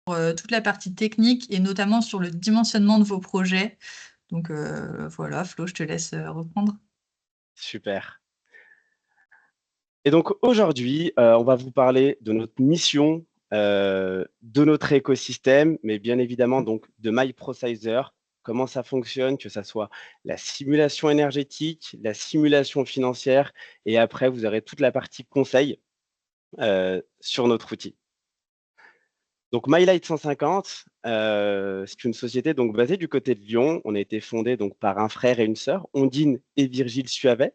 Toute la partie technique et notamment sur le dimensionnement de vos projets. Donc voilà, Flo, je te laisse reprendre. Super. Et donc aujourd'hui, on va vous parler de notre mission, de notre écosystème, mais bien évidemment donc de MyProcizer, comment ça fonctionne, que ça soit la simulation énergétique, la simulation financière, et après vous aurez toute la partie conseil sur notre outil. Donc MyLight 150, c'est une société donc basée du côté de Lyon. On a été fondé donc par un frère et une sœur, Ondine et Virgile Suavet.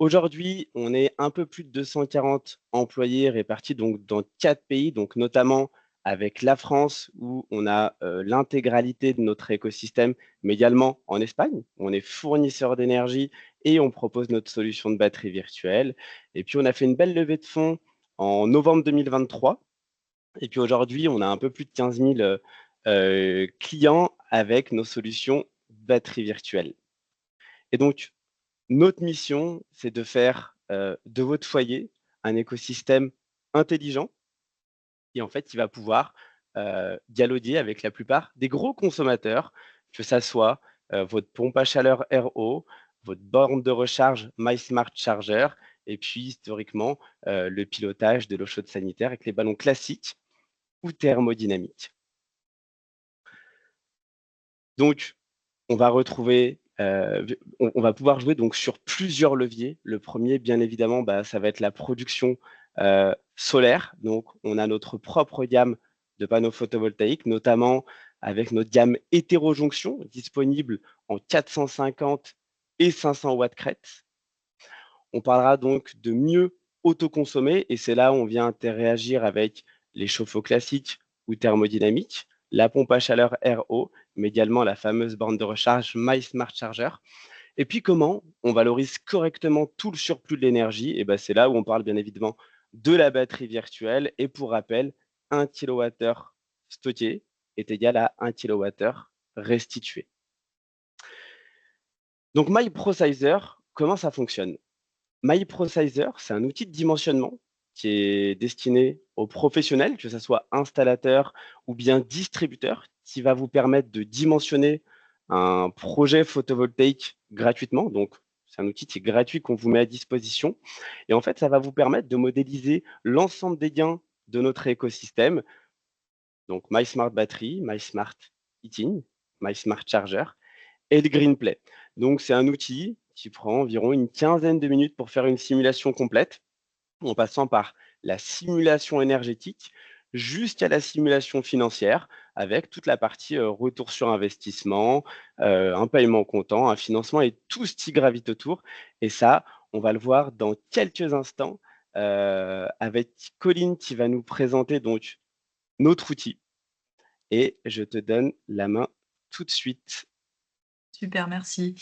Aujourd'hui, on est un peu plus de 240 employés répartis donc dans 4 pays, donc notamment avec la France où on a l'intégralité de notre écosystème, mais également en Espagne. On est fournisseur d'énergie et on propose notre solution de batterie virtuelle. Et puis, on a fait une belle levée de fonds en novembre 2023. Et puis aujourd'hui, on a un peu plus de 15 000 clients avec nos solutions batterie virtuelle. Et donc, notre mission, c'est de faire de votre foyer un écosystème intelligent et en fait, il va pouvoir dialoguer avec la plupart des gros consommateurs, que ça soit votre pompe à chaleur RO, votre borne de recharge MySmart Charger, et puis historiquement, le pilotage de l'eau chaude sanitaire avec les ballons classiques ou thermodynamiques. Donc, on va retrouver, on va pouvoir jouer donc sur plusieurs leviers. Le premier, bien évidemment, bah, ça va être la production solaire. Donc, on a notre propre gamme de panneaux photovoltaïques, notamment avec notre gamme hétérojonction, disponible en 450 et 500 watts crête. On parlera donc de mieux autoconsommer, et c'est là où on vient interagir avec les chauffe-eau classiques ou thermodynamiques, la pompe à chaleur RO, mais également la fameuse borne de recharge MySmart Charger. Et puis comment on valorise correctement tout le surplus de l'énergie? Et ben c'est là où on parle bien évidemment de la batterie virtuelle. Et pour rappel, 1 kWh stocké est égal à 1 kWh restitué. Donc MyProcizer, comment ça fonctionne? MyProcizer, c'est un outil de dimensionnement qui est destiné aux professionnels, que ce soit installateur ou bien distributeur, qui va vous permettre de dimensionner un projet photovoltaïque gratuitement. Donc, c'est un outil qui est gratuit qu'on vous met à disposition. Et en fait, ça va vous permettre de modéliser l'ensemble des gains de notre écosystème. Donc, MySmart Battery, MySmart Heating, MySmart Charger et le GreenPlay. Donc, c'est un outil qui prend environ une quinzaine de minutes pour faire une simulation complète, en passant par la simulation énergétique jusqu'à la simulation financière, avec toute la partie retour sur investissement, un paiement comptant, un financement et tout ce qui gravite autour. Et ça, on va le voir dans quelques instants avec Colline qui va nous présenter donc notre outil. Et je te donne la main tout de suite. Super, merci.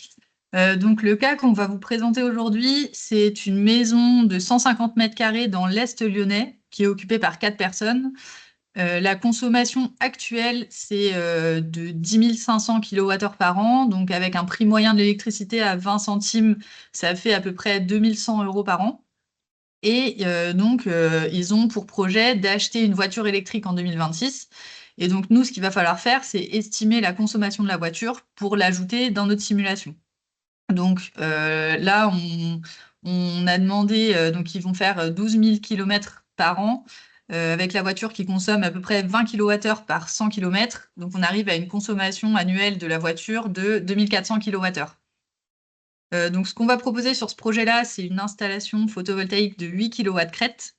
Donc le cas qu'on va vous présenter aujourd'hui, c'est une maison de 150 mètres carrés dans l'Est lyonnais qui est occupée par 4 personnes. La consommation actuelle, c'est de 10 500 kWh par an. Donc avec un prix moyen de l'électricité à 20 centimes, ça fait à peu près 2 100 euros par an. Et donc, ils ont pour projet d'acheter une voiture électrique en 2026. Et donc, nous, ce qu'il va falloir faire, c'est estimer la consommation de la voiture pour l'ajouter dans notre simulation. Donc là, on a demandé, donc ils vont faire 12 000 km par an avec la voiture qui consomme à peu près 20 kWh par 100 km. Donc on arrive à une consommation annuelle de la voiture de 2400 kWh. Donc ce qu'on va proposer sur ce projet-là, c'est une installation photovoltaïque de 8 kW crête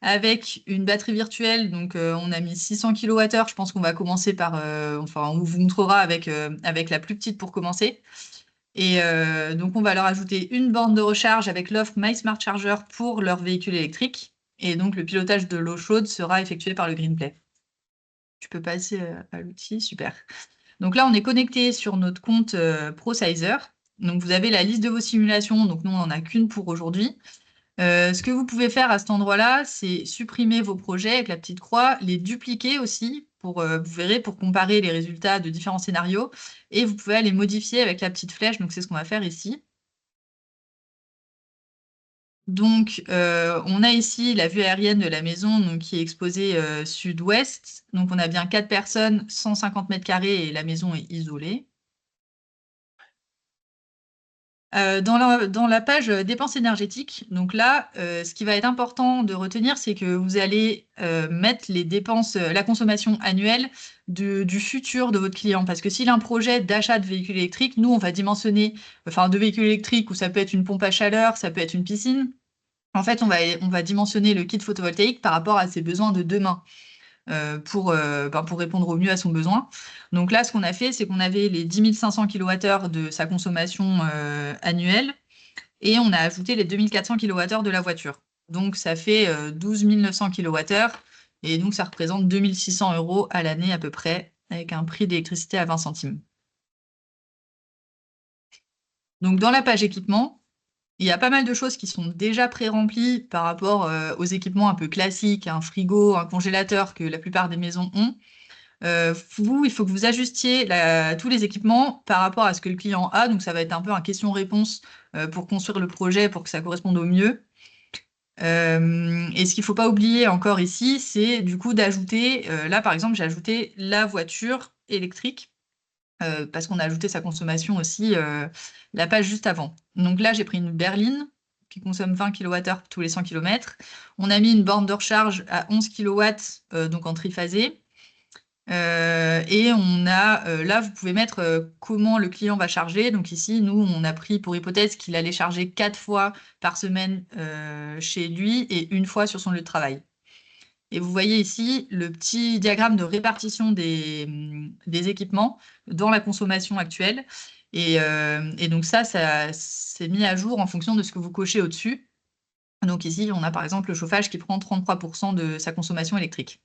avec une batterie virtuelle. Donc on a mis 600 kWh. Je pense qu'on va commencer par, enfin on vous montrera avec la plus petite pour commencer. Et donc, on va leur ajouter une borne de recharge avec l'offre MySmart Charger pour leur véhicule électrique. Et donc, le pilotage de l'eau chaude sera effectué par le GreenPlay. Tu peux passer à l'outil, super. Donc là, on est connecté sur notre compte ProSizer. Donc, vous avez la liste de vos simulations. Donc, nous, on n'en a qu'une pour aujourd'hui. Ce que vous pouvez faire à cet endroit-là, c'est supprimer vos projets avec la petite croix, les dupliquer aussi, pour, vous verrez, pour comparer les résultats de différents scénarios. Et vous pouvez aller modifier avec la petite flèche. Donc, c'est ce qu'on va faire ici. Donc, on a ici la vue aérienne de la maison donc, qui est exposée sud-ouest. Donc, on a bien 4 personnes, 150 mètres carrés et la maison est isolée. Dans la page dépenses énergétiques, donc là, ce qui va être important de retenir, c'est que vous allez mettre les dépenses, la consommation annuelle du futur de votre client. Parce que s'il a un projet d'achat de véhicules électriques, nous, on va dimensionner, enfin, de véhicules électriques où ça peut être une pompe à chaleur, ça peut être une piscine. En fait, on va dimensionner le kit photovoltaïque par rapport à ses besoins de demain pour répondre au mieux à son besoin. Donc là, ce qu'on a fait, c'est qu'on avait les 10 500 kWh de sa consommation annuelle et on a ajouté les 2400 kWh de la voiture. Donc ça fait 12 900 kWh et donc ça représente 2600 € à l'année à peu près avec un prix d'électricité à 20 centimes. Donc dans la page équipement, il y a pas mal de choses qui sont déjà pré-remplies par rapport aux équipements un peu classiques, un frigo, un congélateur que la plupart des maisons ont. Vous, il faut que vous ajustiez tous les équipements par rapport à ce que le client a. Donc, ça va être un peu un question-réponse pour construire le projet, pour que ça corresponde au mieux. Et ce qu'il ne faut pas oublier encore ici, c'est du coup d'ajouter, là par exemple, j'ai ajouté la voiture électrique parce qu'on a ajouté sa consommation aussi la page juste avant. Donc là, j'ai pris une berline qui consomme 20 kWh tous les 100 km. On a mis une borne de recharge à 11 kW, donc en triphasé. Et on a, là, vous pouvez mettre comment le client va charger. Donc ici, nous, on a pris pour hypothèse qu'il allait charger 4 fois par semaine chez lui et une fois sur son lieu de travail. Et vous voyez ici le petit diagramme de répartition des équipements dans la consommation actuelle. Et donc ça c'est mis à jour en fonction de ce que vous cochez au-dessus. Donc ici, on a par exemple le chauffage qui prend 33% de sa consommation électrique.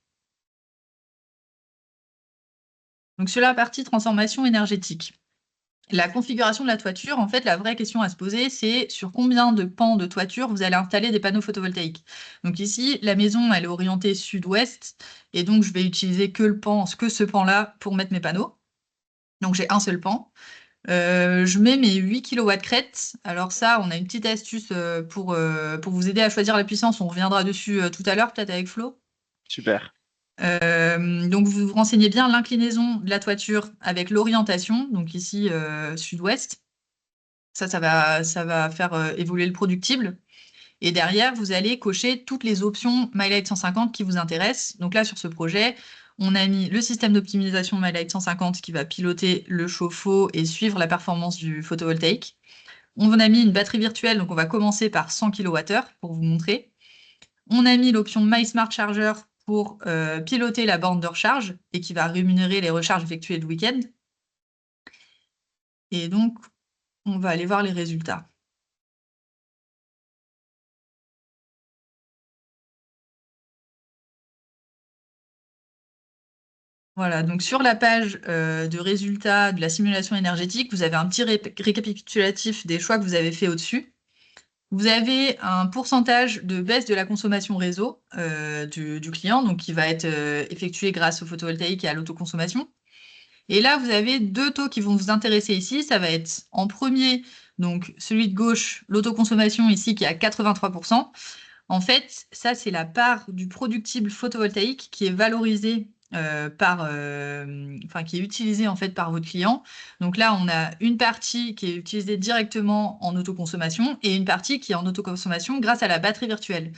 Donc sur la partie transformation énergétique. La configuration de la toiture, en fait, la vraie question à se poser, c'est sur combien de pans de toiture vous allez installer des panneaux photovoltaïques. Donc ici, la maison, elle est orientée sud-ouest, et donc je vais utiliser que ce pan-là pour mettre mes panneaux. Donc j'ai un seul pan. Je mets mes 8 kW crête. Alors ça, on a une petite astuce pour vous aider à choisir la puissance. On reviendra dessus tout à l'heure, peut-être avec Flo. Super. Donc vous vous renseignez bien l'inclinaison de la toiture avec l'orientation, donc ici sud-ouest. Ça va faire évoluer le productible. Et derrière, vous allez cocher toutes les options MyLight 150 qui vous intéressent. Donc là, sur ce projet, on a mis le système d'optimisation MyLight 150 qui va piloter le chauffe-eau et suivre la performance du photovoltaïque. On a mis une batterie virtuelle, donc on va commencer par 100 kWh pour vous montrer. On a mis l'option MySmart Charger pour piloter la borne de recharge et qui va rémunérer les recharges effectuées le week-end. Et donc, on va aller voir les résultats. Voilà, donc sur la page de résultats de la simulation énergétique, vous avez un petit récapitulatif des choix que vous avez fait au-dessus. Vous avez un pourcentage de baisse de la consommation réseau du client, donc qui va être effectué grâce au photovoltaïque et à l'autoconsommation. Et là, vous avez deux taux qui vont vous intéresser ici. Ça va être en premier, donc celui de gauche, l'autoconsommation ici qui est à 83%. En fait, ça, c'est la part du productible photovoltaïque qui est valorisée qui est utilisée en fait par votre client. Donc là, on a une partie qui est utilisée directement en autoconsommation et une partie qui est en autoconsommation grâce à la batterie virtuelle.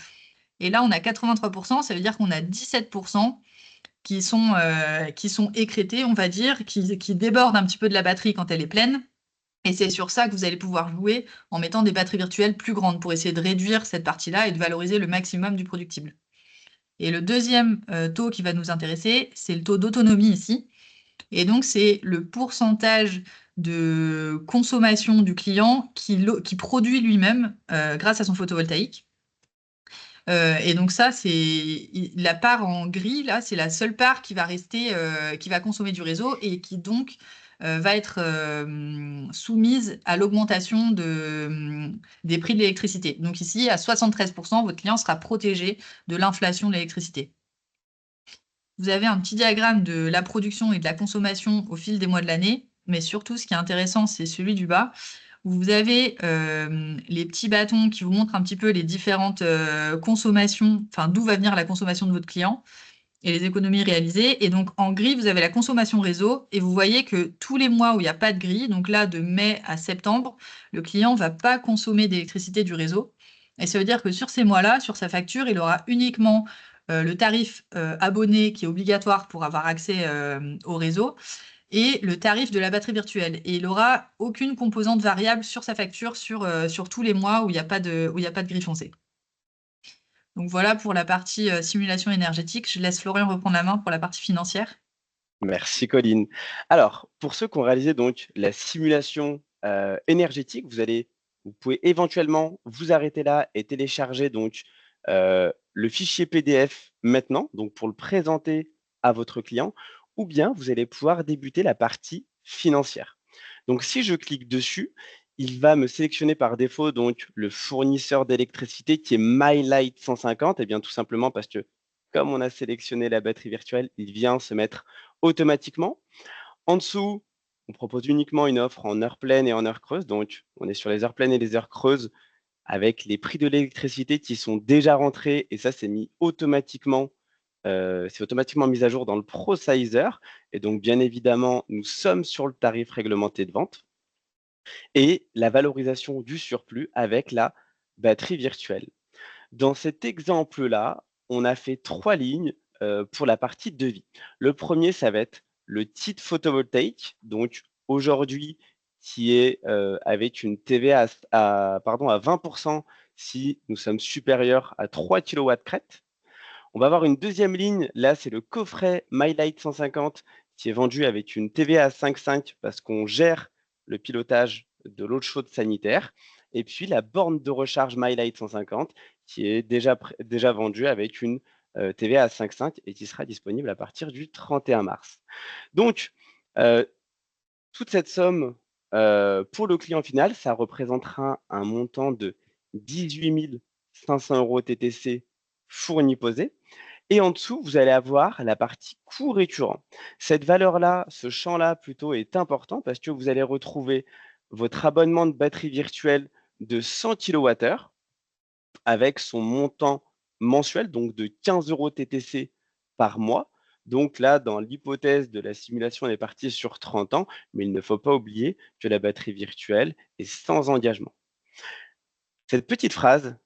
Et là, on a 83%, ça veut dire qu'on a 17% qui sont écrêtés, on va dire, qui débordent un petit peu de la batterie quand elle est pleine. Et c'est sur ça que vous allez pouvoir jouer en mettant des batteries virtuelles plus grandes pour essayer de réduire cette partie-là et de valoriser le maximum du productible. Et le deuxième taux qui va nous intéresser, c'est le taux d'autonomie ici. Et donc, c'est le pourcentage de consommation du client qui produit lui-même grâce à son photovoltaïque. Et donc ça, c'est la part en gris, là, c'est la seule part qui va rester, qui va consommer du réseau et qui donc va être soumise à l'augmentation des prix de l'électricité. Donc ici, à 73%, votre client sera protégé de l'inflation de l'électricité. Vous avez un petit diagramme de la production et de la consommation au fil des mois de l'année, mais surtout, ce qui est intéressant, c'est celui du bas, vous avez les petits bâtons qui vous montrent un petit peu les différentes consommations, enfin d'où va venir la consommation de votre client et les économies réalisées. Et donc en gris, vous avez la consommation réseau et vous voyez que tous les mois où il n'y a pas de gris, donc là de mai à septembre, le client ne va pas consommer d'électricité du réseau. Et ça veut dire que sur ces mois-là, sur sa facture, il aura uniquement le tarif abonné qui est obligatoire pour avoir accès au réseau et le tarif de la batterie virtuelle. Et il n'aura aucune composante variable sur sa facture sur tous les mois où il n'y a pas où il y a pas de gris foncé. Donc voilà pour la partie simulation énergétique. Je laisse Florian reprendre la main pour la partie financière. Merci Colline. Alors, pour ceux qui ont réalisé donc la simulation énergétique, vous pouvez éventuellement vous arrêter là et télécharger donc le fichier PDF maintenant, donc pour le présenter à votre client, ou bien vous allez pouvoir débuter la partie financière. Donc, si je clique dessus, il va me sélectionner par défaut donc le fournisseur d'électricité qui est MyLight 150, et bien tout simplement parce que comme on a sélectionné la batterie virtuelle, il vient se mettre automatiquement. En dessous, on propose uniquement une offre en heure pleine et en heure creuse. Donc, on est sur les heures pleines et les heures creuses avec les prix de l'électricité qui sont déjà rentrés. Et ça, c'est automatiquement mis à jour dans le ProSizer. Et donc, bien évidemment, nous sommes sur le tarif réglementé de vente et la valorisation du surplus avec la batterie virtuelle. Dans cet exemple-là, on a fait 3 lignes pour la partie devis. Le premier, ça va être le titre photovoltaïque, donc aujourd'hui, qui est avec une TVA à 20% si nous sommes supérieurs à 3 kW crête. On va avoir une deuxième ligne, là, c'est le coffret MyLight 150 qui est vendu avec une TVA à 5,5 parce qu'on gère le pilotage de l'eau chaude sanitaire. Et puis la borne de recharge MyLight 150 qui est déjà vendue avec une TVA à 5,5 et qui sera disponible à partir du 31 mars. Donc, euh, toute cette somme pour le client final, ça représentera un montant de 18 500 euros TTC fourni posé. Et en dessous, vous allez avoir la partie coût récurrent. Cette valeur-là, ce champ-là plutôt est important parce que vous allez retrouver votre abonnement de batterie virtuelle de 100 kWh avec son montant mensuel, donc de 15 euros TTC par mois. Donc là, dans l'hypothèse de la simulation, on est parti sur 30 ans, mais il ne faut pas oublier que la batterie virtuelle est sans engagement. Cette petite phrase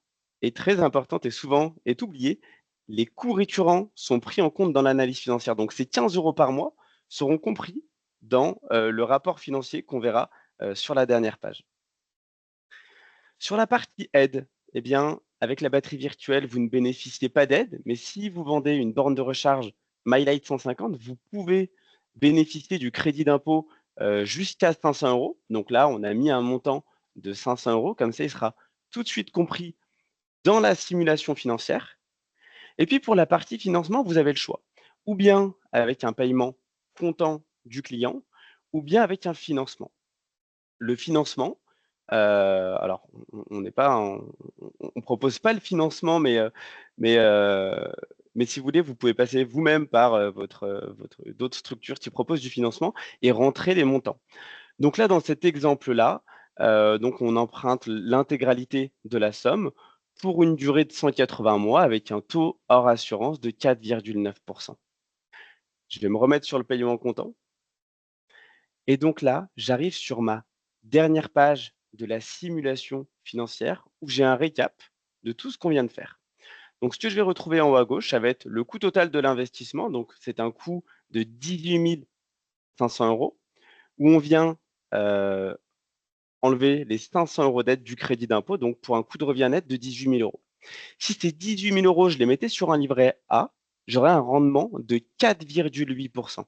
est très importante et souvent est oubliée. Les coûts récurrents sont pris en compte dans l'analyse financière. Donc, ces 15 euros par mois seront compris dans le rapport financier qu'on verra sur la dernière page. Sur la partie aide, eh bien, avec la batterie virtuelle, vous ne bénéficiez pas d'aide, mais si vous vendez une borne de recharge MyLight 150, vous pouvez bénéficier du crédit d'impôt jusqu'à 500 euros. Donc là, on a mis un montant de 500 euros, comme ça, il sera tout de suite compris dans la simulation financière. Et puis pour la partie financement, vous avez le choix. Ou bien avec un paiement comptant du client, ou bien avec un financement. Le financement, alors on n'est pas, on propose pas le financement, mais, mais si vous voulez, vous pouvez passer vous-même par d'autres structures qui proposent du financement et rentrer les montants. Donc là, dans cet exemple-là, donc on emprunte l'intégralité de la somme pour une durée de 180 mois avec un taux hors assurance de 4,9%. Je vais me remettre sur le paiement comptant. Et donc là, j'arrive sur ma dernière page de la simulation financière où j'ai un récap de tout ce qu'on vient de faire. Donc, ce que je vais retrouver en haut à gauche, ça va être le coût total de l'investissement. Donc, c'est un coût de 18 500 euros où on vient enlever les 500 euros d'aide du crédit d'impôt, donc pour un coût de revient net de 18 000 euros. Si ces 18 000 euros, je les mettais sur un livret A, j'aurais un rendement de 4,8%.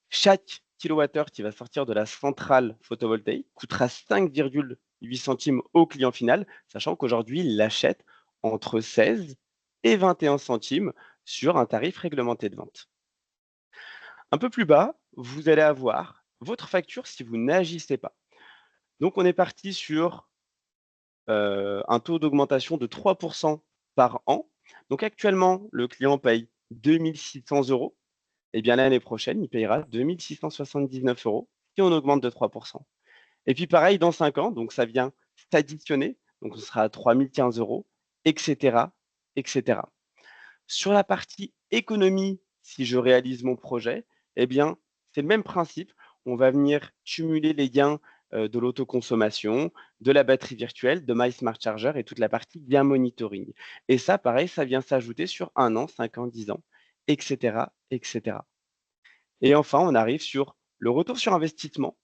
Chaque kilowattheure qui va sortir de la centrale photovoltaïque coûtera 5,8 centimes au client final, sachant qu'aujourd'hui, il l'achète entre 16 et 21 centimes sur un tarif réglementé de vente. Un peu plus bas, vous allez avoir votre facture si vous n'agissez pas. Donc, on est parti sur un taux d'augmentation de 3% par an. Donc, actuellement, le client paye 2 600 euros. Eh bien, l'année prochaine, il payera 2 679 euros si on augmente de 3%. Et puis pareil, dans 5 ans, donc ça vient s'additionner, donc on sera à 3 015 €, etc., etc. Sur la partie économie, si je réalise mon projet, eh bien, c'est le même principe. On va venir cumuler les gains de l'autoconsommation, de la batterie virtuelle, de My Smart Charger et toute la partie gain monitoring. Et ça, pareil, ça vient s'ajouter sur 1 an, 5 ans, 10 ans, etc., etc. Et enfin, on arrive sur le retour sur investissement.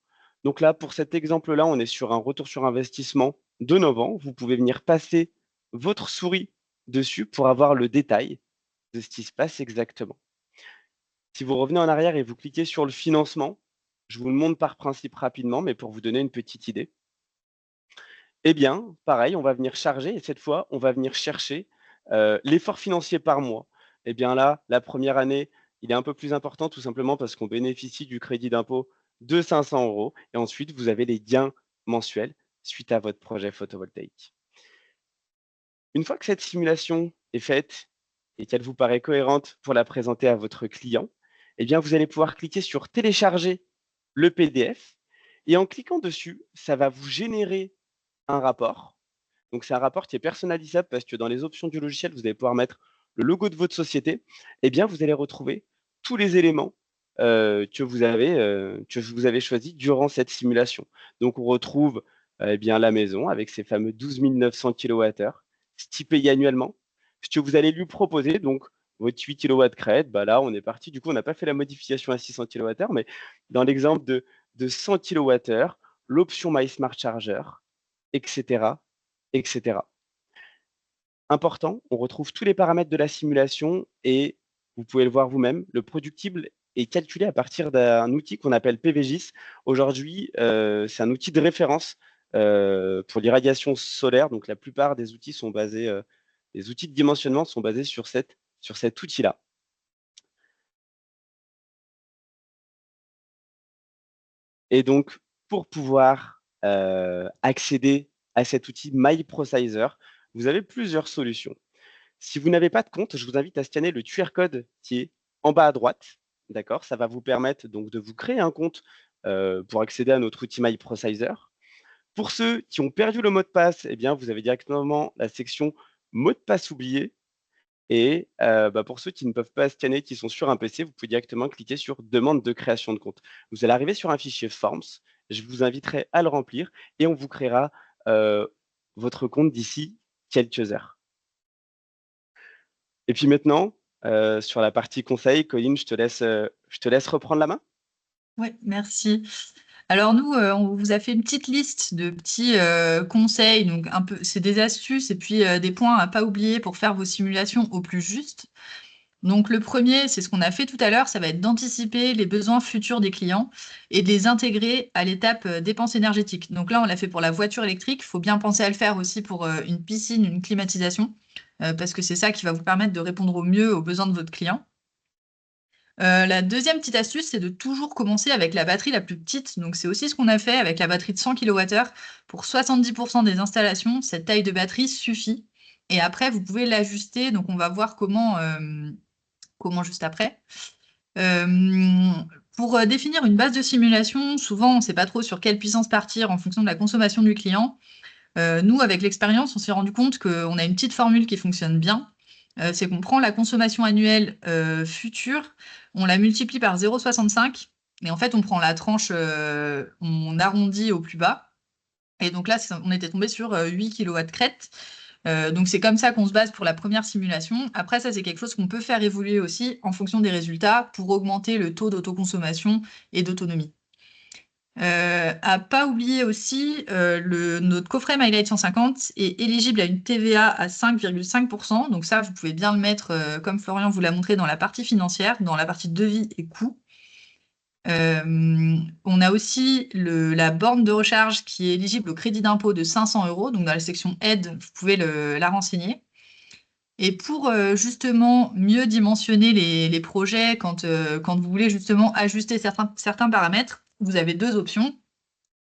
Donc là, pour cet exemple-là, on est sur un retour sur investissement de 9 ans. Vous pouvez venir passer votre souris dessus pour avoir le détail de ce qui se passe exactement. Si vous revenez en arrière et vous cliquez sur le financement, je vous le montre par principe rapidement, mais pour vous donner une petite idée. Eh bien, pareil, on va venir charger et cette fois, on va venir chercher l'effort financier par mois. Eh bien là, la première année, il est un peu plus important tout simplement parce qu'on bénéficie du crédit d'impôt de 500 € et ensuite, vous avez les gains mensuels suite à votre projet photovoltaïque. Une fois que cette simulation est faite et qu'elle vous paraît cohérente pour la présenter à votre client, eh bien, vous allez pouvoir cliquer sur télécharger le PDF et en cliquant dessus, ça va vous générer un rapport. Donc, c'est un rapport qui est personnalisable parce que dans les options du logiciel, vous allez pouvoir mettre le logo de votre société. Eh bien, vous allez retrouver tous les éléments que vous avez choisis durant cette simulation. Donc, on retrouve eh bien, la maison avec ses fameux 12 900 kWh, ce qui paye annuellement. Ce que vous allez lui proposer, donc votre 8 kW crête, bah là, on est parti. Du coup, on n'a pas fait la modification à 600 kWh, mais dans l'exemple de 100 kWh, l'option My Smart Charger, etc., etc. Important, on retrouve tous les paramètres de la simulation et vous pouvez le voir vous-même, le productible est calculé à partir d'un outil qu'on appelle PVGIS. Aujourd'hui, c'est un outil de référence pour l'irradiation solaire. Donc la plupart des outils sont basés, les outils de dimensionnement sont basés sur cet outil-là. Et donc, pour pouvoir accéder à cet outil MyProcizer, vous avez plusieurs solutions. Si vous n'avez pas de compte, je vous invite à scanner le QR code qui est en bas à droite. D'accord? Ça va vous permettre donc de vous créer un compte pour accéder à notre outil MyProcizer. Pour ceux qui ont perdu le mot de passe, eh bien, vous avez directement la section mot de passe oublié. Et bah, pour ceux qui ne peuvent pas scanner, qui sont sur un PC, vous pouvez directement cliquer sur demande de création de compte. Vous allez arriver sur un fichier Forms. Je vous inviterai à le remplir et on vous créera votre compte d'ici quelques heures. Et puis maintenant, sur la partie conseil, Colline, je te laisse reprendre la main. Oui, merci. Alors nous, on vous a fait une petite liste de petits conseils, donc un peu, c'est des astuces et puis des points à pas oublier pour faire vos simulations au plus juste. Donc le premier, c'est ce qu'on a fait tout à l'heure, ça va être d'anticiper les besoins futurs des clients et de les intégrer à l'étape dépenses énergétiques. Donc là, on l'a fait pour la voiture électrique, il faut bien penser à le faire aussi pour une piscine, une climatisation, parce que c'est ça qui va vous permettre de répondre au mieux aux besoins de votre client. La deuxième petite astuce, c'est de toujours commencer avec la batterie la plus petite. Donc, c'est aussi ce qu'on a fait avec la batterie de 100 kWh. Pour 70% des installations, cette taille de batterie suffit. Et après, vous pouvez l'ajuster. Donc, on va voir comment juste après. Euh, pour définir une base de simulation, souvent, on ne sait pas trop sur quelle puissance partir en fonction de la consommation du client. Nous, avec l'expérience, on s'est rendu compte qu'on a une petite formule qui fonctionne bien. C'est qu'on prend la consommation annuelle future, on la multiplie par 0,65 et en fait, on prend la tranche, on arrondit au plus bas. Et donc là, on était tombé sur 8 kW crête. Donc c'est comme ça qu'on se base pour la première simulation. Après, ça, c'est quelque chose qu'on peut faire évoluer aussi en fonction des résultats pour augmenter le taux d'autoconsommation et d'autonomie. À pas oublier aussi, notre coffret MyLight 150 est éligible à une TVA à 5,5%. Donc ça, vous pouvez bien le mettre, comme Florian vous l'a montré, dans la partie financière, dans la partie devis et coûts. On a aussi la borne de recharge qui est éligible au crédit d'impôt de 500 €. Donc dans la section aide, vous pouvez la renseigner. Et pour justement mieux dimensionner les projets quand vous voulez justement ajuster certains paramètres, vous avez deux options.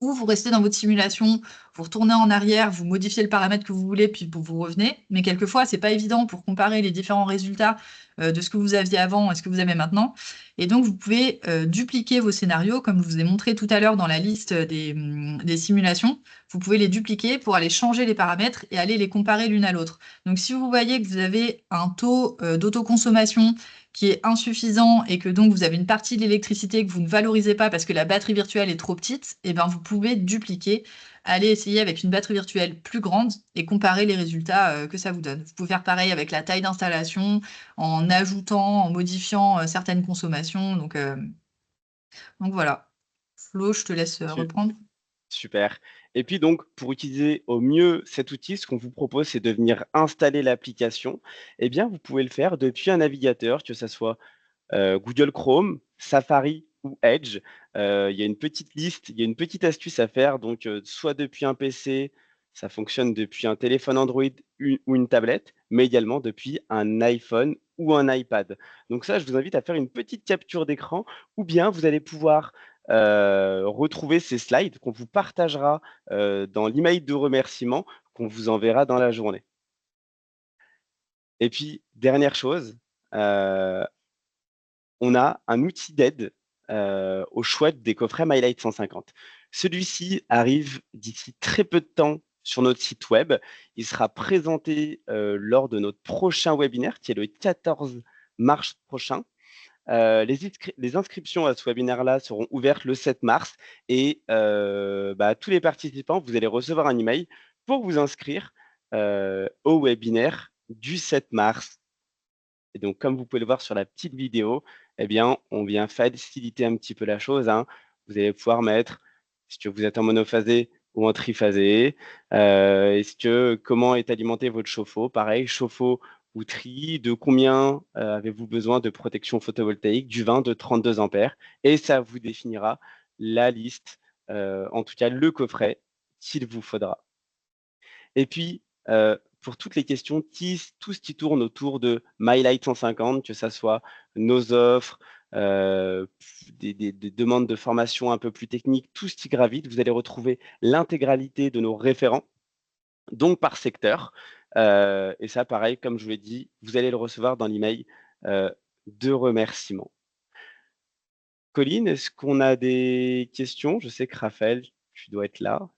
Ou vous restez dans votre simulation vous retournez en arrière, vous modifiez le paramètre que vous voulez, puis vous revenez. Mais quelquefois, c'est pas évident pour comparer les différents résultats de ce que vous aviez avant et ce que vous avez maintenant. Et donc, vous pouvez dupliquer vos scénarios, comme je vous ai montré tout à l'heure dans la liste des simulations. Vous pouvez les dupliquer pour aller changer les paramètres et aller les comparer l'une à l'autre. Donc, si vous voyez que vous avez un taux d'autoconsommation qui est insuffisant et que donc vous avez une partie de l'électricité que vous ne valorisez pas parce que la batterie virtuelle est trop petite, et ben vous pouvez dupliquer, aller essayer avec une batterie virtuelle plus grande et comparer les résultats que ça vous donne. Vous pouvez faire pareil avec la taille d'installation, en ajoutant, en modifiant certaines consommations. Donc voilà. Flo, je te laisse Su- reprendre. Super. Et puis donc, pour utiliser au mieux cet outil, ce qu'on vous propose, c'est de venir installer l'application. Eh bien, vous pouvez le faire depuis un navigateur, que ce soit Google Chrome, Safari ou Edge. Il y a une petite liste, il y a une petite astuce à faire. Donc, soit depuis un PC, ça fonctionne depuis un téléphone Android ou une tablette, mais également depuis un iPhone ou un iPad. Donc ça, je vous invite à faire une petite capture d'écran ou bien vous allez pouvoir retrouver ces slides qu'on vous partagera dans l'email de remerciement qu'on vous enverra dans la journée. Et puis, dernière chose, euh, on a un outil d'aide au choix des coffrets MyLight 150. Celui-ci arrive d'ici très peu de temps sur notre site web. Il sera présenté lors de notre prochain webinaire, qui est le 14 mars prochain. Les inscriptions à ce webinaire-là seront ouvertes le 7 mars et tous les participants, vous allez recevoir un email pour vous inscrire au webinaire du 7 mars. Et donc, comme vous pouvez le voir sur la petite vidéo, eh bien, on vient faciliter un petit peu la chose, hein. Vous allez pouvoir mettre, est-ce que vous êtes en monophasé ou en triphasé? Est-ce que comment est alimenté votre chauffe-eau? Pareil, chauffe-eau ou tri, de combien avez-vous besoin de protection photovoltaïque? Du 20, de 32 ampères. Et ça vous définira la liste, en tout cas le coffret qu'il vous faudra. Et puis, pour toutes les questions, tout ce qui tourne autour de MyLight 150, que ça soit nos offres, des demandes de formation un peu plus techniques, tout ce qui gravite, vous allez retrouver l'intégralité de nos référents, donc par secteur. Et ça, pareil, comme je vous l'ai dit, vous allez le recevoir dans l'email de remerciement. Colline, est-ce qu'on a des questions? Je sais que Raphaël, tu dois être là.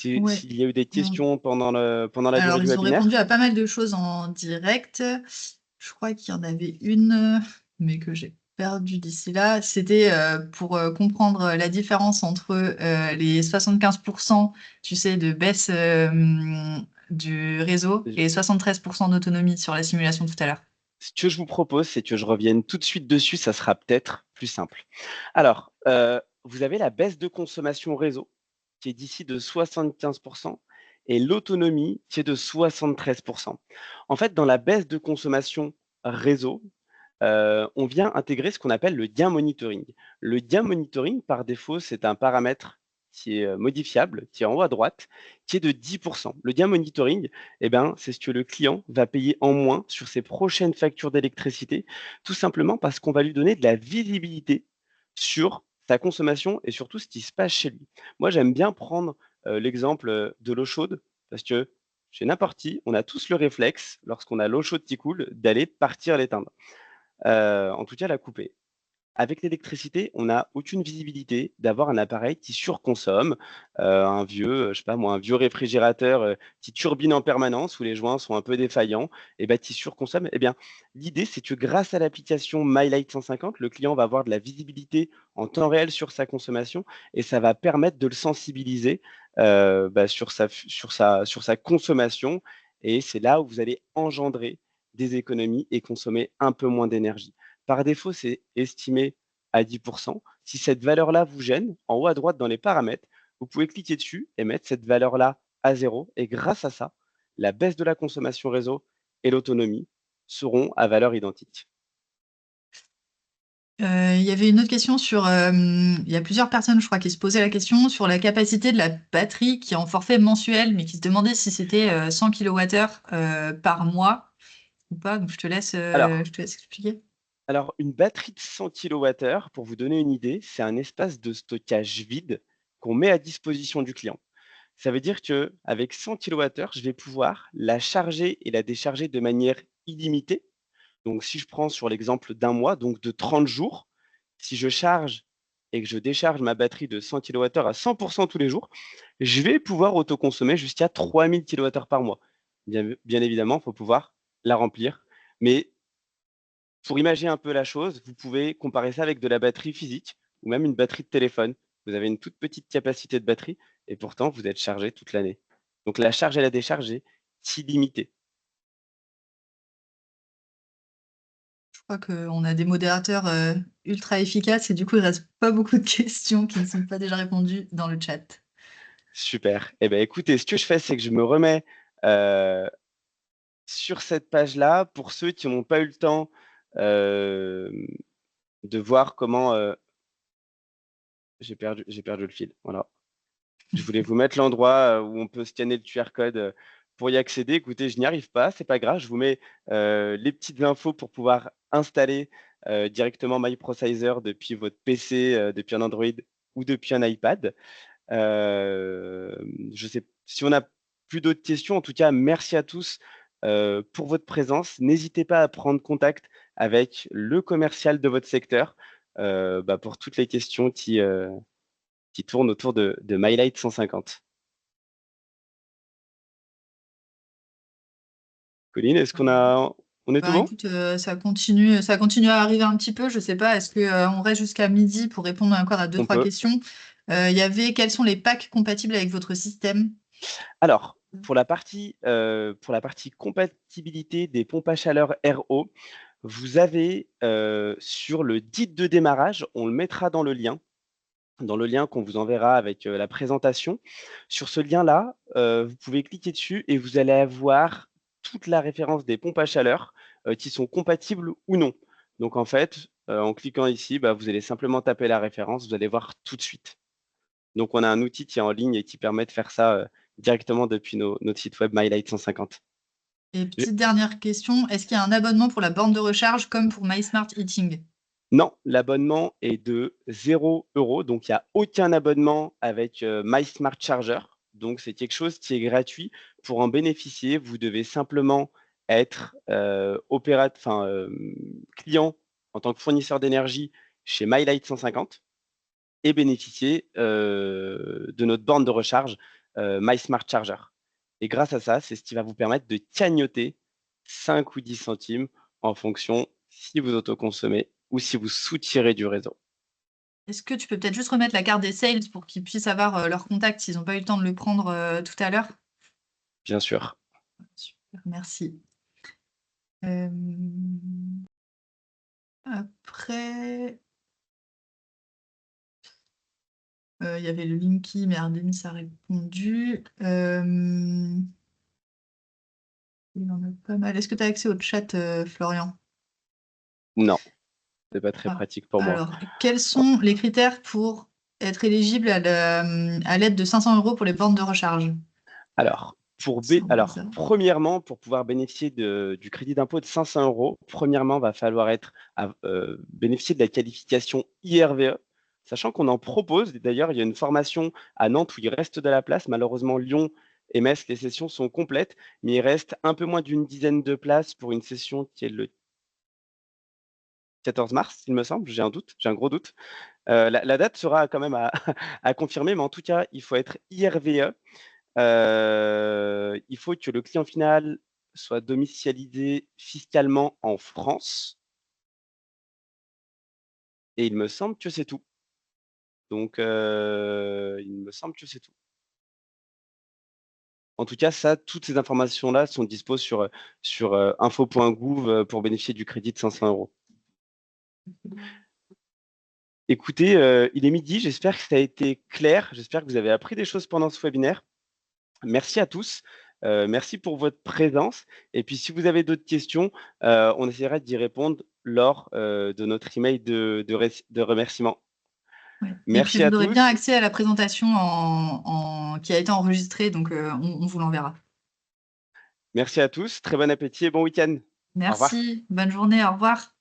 Ouais. S'il y a eu des Bon. questions pendant la durée Alors, du ils ont répondu webinaire? à pas mal de choses en direct. Je crois qu'il y en avait une, mais que j'ai perdue d'ici là. C'était pour comprendre la différence entre les 75%, tu sais, de baisse du réseau et les 73% d'autonomie sur la simulation tout à l'heure. Ce que je vous propose, c'est que je revienne tout de suite dessus, ça sera peut-être plus simple. Alors, vous avez la baisse de consommation réseau qui est d'ici de 75% et l'autonomie qui est de 73%. En fait, dans la baisse de consommation réseau, on vient intégrer ce qu'on appelle le gain monitoring. Le gain monitoring, par défaut, c'est un paramètre qui est modifiable, qui est en haut à droite, qui est de 10%. Le gain monitoring, eh ben, c'est ce que le client va payer en moins sur ses prochaines factures d'électricité, tout simplement parce qu'on va lui donner de la visibilité sur sa consommation et surtout ce qui se passe chez lui. Moi, j'aime bien prendre l'exemple de l'eau chaude parce que chez n'importe qui, on a tous le réflexe, lorsqu'on a l'eau chaude qui coule, d'aller partir l'éteindre. En tout cas la couper. Avec l'électricité, on n'a aucune visibilité d'avoir un appareil qui surconsomme, un vieux, je sais pas moi, un vieux réfrigérateur, qui turbine en permanence, où les joints sont un peu défaillants et bah, qui surconsomme. Eh bien, l'idée, c'est que grâce à l'application MyLight 150, le client va avoir de la visibilité en temps réel sur sa consommation et ça va permettre de le sensibiliser, sur sa consommation et c'est là où vous allez engendrer des économies et consommer un peu moins d'énergie. Par défaut, c'est estimé à 10%. Si cette valeur-là vous gêne, en haut à droite dans les paramètres, vous pouvez cliquer dessus et mettre cette valeur-là à 0. Et grâce à ça, la baisse de la consommation réseau et l'autonomie seront à valeur identique. Il y avait une autre question sur, il y a plusieurs personnes, je crois, qui se posaient la question sur la capacité de la batterie qui est en forfait mensuel, mais qui se demandaient si c'était 100 kWh par mois ou pas. Donc, Alors, je te laisse expliquer. une batterie de 100 kWh, pour vous donner une idée, c'est un espace de stockage vide qu'on met à disposition du client. Ça veut dire qu'avec 100 kWh, je vais pouvoir la charger et la décharger de manière illimitée. Donc, si je prends sur l'exemple d'un mois, donc de 30 jours, si je charge et que je décharge ma batterie de 100 kWh à 100% tous les jours, je vais pouvoir autoconsommer jusqu'à 3000 kWh par mois. Bien évidemment, il faut pouvoir la remplir. Mais pour imaginer un peu la chose, vous pouvez comparer ça avec de la batterie physique ou même une batterie de téléphone. Vous avez une toute petite capacité de batterie et pourtant vous êtes chargé toute l'année. Donc la charge et la décharge est illimitée. Je crois qu'on a des modérateurs ultra efficaces et du coup, il ne reste pas beaucoup de questions qui ne sont pas déjà répondues dans le chat. Super. Eh bien, écoutez, ce que je fais, c'est que je me remets sur cette page-là pour ceux qui n'ont pas eu le temps de voir comment. J'ai perdu le fil. Voilà. Je voulais vous mettre l'endroit où on peut scanner le QR code pour y accéder. Écoutez, je n'y arrive pas, c'est pas grave. Je vous mets les petites infos pour pouvoir installer directement MyProcessor depuis votre PC, depuis un Android ou depuis un iPad. Je sais si on n'a plus d'autres questions. En tout cas, merci à tous pour votre présence. N'hésitez pas à prendre contact avec le commercial de votre secteur pour toutes les questions qui tournent autour de MyLight 150. Colline, est-ce on est tout Bah, bon? écoute, ça continue à arriver un petit peu. Je sais pas, est-ce qu'on reste jusqu'à midi pour répondre encore à deux, On trois peut. questions? Il y avait quels sont les packs compatibles avec votre système? Alors, pour la partie compatibilité des pompes à chaleur RO, vous avez sur le guide de démarrage, on le mettra dans le lien qu'on vous enverra avec la présentation. Sur ce lien-là, vous pouvez cliquer dessus et vous allez avoir toute la référence des pompes à chaleur qui sont compatibles ou non. Donc en fait, en cliquant ici, vous allez simplement taper la référence, vous allez voir tout de suite. Donc on a un outil qui est en ligne et qui permet de faire ça directement depuis notre site web MyLight 150. Et petite dernière question, est-ce qu'il y a un abonnement pour la borne de recharge comme pour MySmart Heating? Non, l'abonnement est de 0 €, donc il n'y a aucun abonnement avec MySmart Charger. Donc c'est quelque chose qui est gratuit. Pour en bénéficier, vous devez simplement être client en tant que fournisseur d'énergie chez MyLight 150 et bénéficier de notre borne de recharge MySmart Charger. Et grâce à ça, c'est ce qui va vous permettre de cagnotter 5 ou 10 centimes en fonction si vous autoconsommez ou si vous soutirez du réseau. Est-ce que tu peux peut-être juste remettre la carte des sales pour qu'ils puissent avoir leur contact s'ils n'ont pas eu le temps de le prendre tout à l'heure? Bien sûr. Super, merci. Après, il y avait le Linky, mais Ardenis a répondu. Il y en a pas mal. Est-ce que tu as accès au chat, Florian? Non, c'est pas très Ah, pratique pour moi. alors, quels sont les critères pour être éligible à l'aide de 500 € pour les bornes de recharge? Alors, Ça, on les a. premièrement, pour pouvoir bénéficier du crédit d'impôt de 500 €, premièrement, va falloir bénéficier de la qualification IRVE, sachant qu'on en propose. D'ailleurs, il y a une formation à Nantes où il reste de la place. Malheureusement, Lyon et Metz, les sessions sont complètes, mais il reste un peu moins d'une dizaine de places pour une session qui est le 14 mars, il me semble. J'ai un doute, j'ai un gros doute. La date sera quand même à, à confirmer, mais en tout cas, il faut être IRVE. Il faut que le client final soit domicilié fiscalement en France et il me semble que c'est tout. Donc il me semble que c'est tout. En tout cas, ça, toutes ces informations-là sont dispo sur info.gouv pour bénéficier du crédit de 500 €. Écoutez, il est midi, j'espère que ça a été clair, j'espère que vous avez appris des choses pendant ce webinaire. Merci à tous. Merci pour votre présence. Et puis, si vous avez d'autres questions, on essaiera d'y répondre lors de notre email de remerciement. Ouais. Et puis, Merci à vous aurez bien tous. accès à la présentation qui a été enregistrée, donc on vous l'enverra. Merci à tous. Très bon appétit et bon week-end. Au revoir. Merci, bonne journée, au revoir.